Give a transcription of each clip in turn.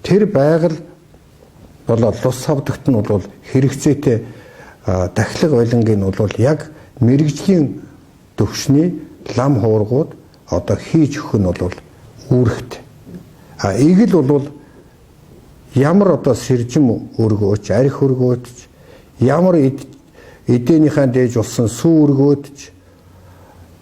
тэр байгаль болоод лус савдагт нь бол хэрэгцээтэй дахилга байлангийн нь бол яг мэрэгжлийн төвшний лам хуургууд одоо хийж өгөх нь бол үүрэгтэй. Игэл бол ямар одоо сэржим өргөөч, арх өргөөч, ямар эдээнийхэн дээж болсон сүү өргөөч,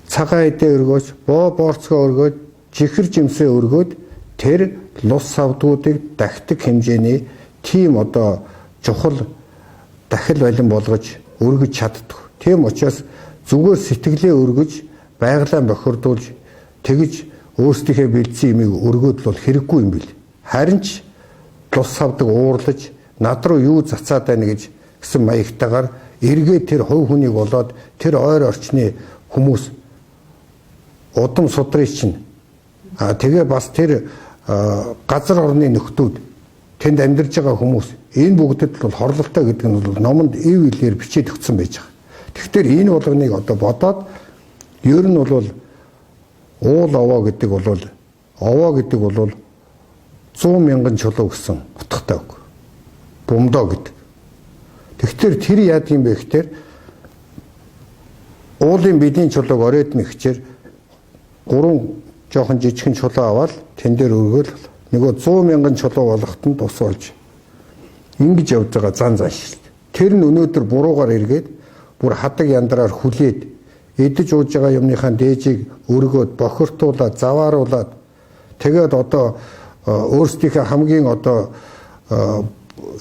цагаан эдээ өргөөч, боорцгоо өргөөж, чихэр жимсээ өргөөд тэр лус савдуудыг дахидаг хэмжээний тийм одоо чухал дахил байлан болгож өргөж чаддаг. Тийм учраас зүгээр сэтгэлээ өргөж, байгалаа бохирдуулж, тэгж өөрсдийнхээ бэлдсэн юмыг өргөөд бол хэрэггүй юм бил. Харин ч лус савдаг уурлаж, над руу юу цацаад байна гэж гэсэн маягтайгаар эргээд тэр хувь хүнийг болоод тэр ойр орчны хүмүүс удам судрыг чинь тэгээ бас тэр газар орны нөхдүүд тэнд амьдарч байгаа хүмүүс энэ бүгдэд бол хорлолтой гэдэг нь бол номонд ив илээр бичиж өгсөн байж байгаа. Тэгэхээр энэ болгоныг одоо бодоод ер нь бол уул овоо гэдэг бол 100 мянган чулуу гэсэн утгатай үг. Бумдоо гэдэг. Тэгэхээр тэр яад юм бэ гэхээр уулын бидний чулууг оройд нь гэхээр 3 жоохон жижигхэн чулуу аваад тэн дээр өргөөл нөгөө 100 мянган чулуу болгоход нь тус болж ингэж явж байгаа зан шүү дээ. Тэр нь өнөөдөр буруугаар эргээд бүр хадаг яндраар хүлээд эдэж ууж байгаа юмныхаа дээжийг өргөөд бохирдуулаад завааруулаад тэгээд одоо өөрсдийнхээ хамгийн одоо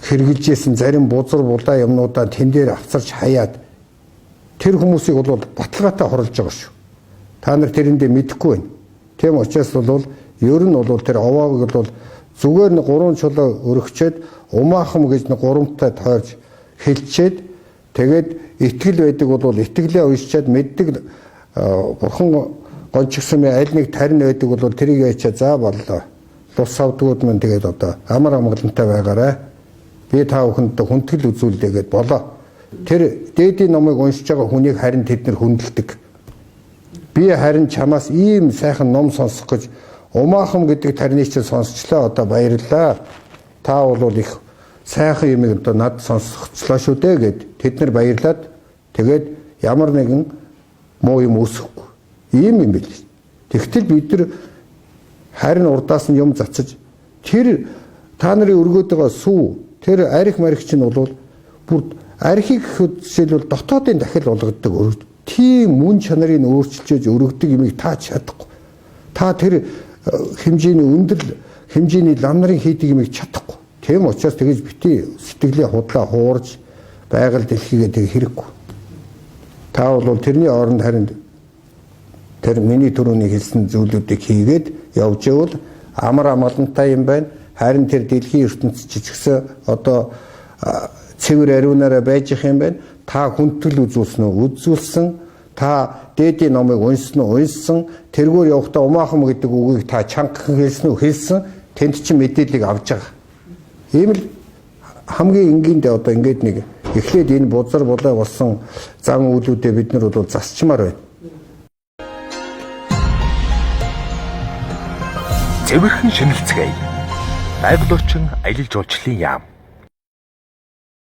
хэрэгжилжсэн зарим бузар булаа юмнуудаа тэн дээр авцарч хаяад тэр хүмүүсийг бол баталгаатай хорлож байгаа шүү. Та нар тэрэндээ мэдэхгүй байна. Тийм учраас бол ер нь бол тэр овоог бол зүгээр нэг 3 чулуу өргөчөөд умаахам гэж нэг 3-тай тойрж хэлчээд тэгээд итгэл байдаг бол итгэлээ уйшчаад мэддэг бурхан гончгсан мэ аль нэг тарин байдаг бол тэрийг яачаа за боллоо. Лус савдгууд мань тэгээд одоо амар амгалантай байгаарай. Би та бүхэнд хүндэтгэл үзүүлдэггээд болоо. Тэр дээдийн номыг уншиж байгаа хүнийг харин тэд нар хүндэлдэг. Би харин чамаас ийм сайхан ном сонсох гэж умаахан гэдэг тариныг чинь сонсчлаа одоо баярлалаа. Та бол их сайхан юмыг одоо над сонсгочлоо шүү дээ гэд тэд нар баярлаад тэгээд ямар нэгэн муу юм үүсэхгүй. Ийм юм бил. Тэгтэл бид нар харин урдаас нь юм зацаж тэр та нарын өргөөд байгаа сүү тэр арх марх чинь бол бүр архийг жишээлбэл дотоодын дахил болгодог тийм мөн чанарыг өөрчилж өргөдөг юмыг та чадахгүй. Та тэр хэмжээний өндөр хэмжээний лам нарын хийдэг юмыг чадахгүй. Тийм учраас тэгэж бити сэтгэлээ худлаа хуурж байгаль дэлхийгээ тэг хэрэггүй. Та бол тэрний оронд харин тэр миний түрүүний хэлсэн зүйлүүдийг хийгээд явж ивэл амар амгалантай юм байна. Харин тэр дэлхийн ертөнцийн жижигсэн одоо цэвэр ариунаараа байж их юм байна. Та хүндэтгэл үзүүлсэн үү? Үзүүлсэн. Та дээдийн номыг уншсан уу? Уншсан. Тэргээр явахдаа умаахан гэдэг үгийг та чангахан хэлсэн үү? Хэлсэн. Тэнд чинь мэдээллийг авч байгаа. Ийм л хамгийн энгийндээ одоо ингээд нэг эхлээд энэ бузар булаа болсон зан үйлүүдээ бид нар бол засчмаар байна. Цэвэрхэн шинэлцгээе. Байгаль орчин аялал жуулчлалын яам.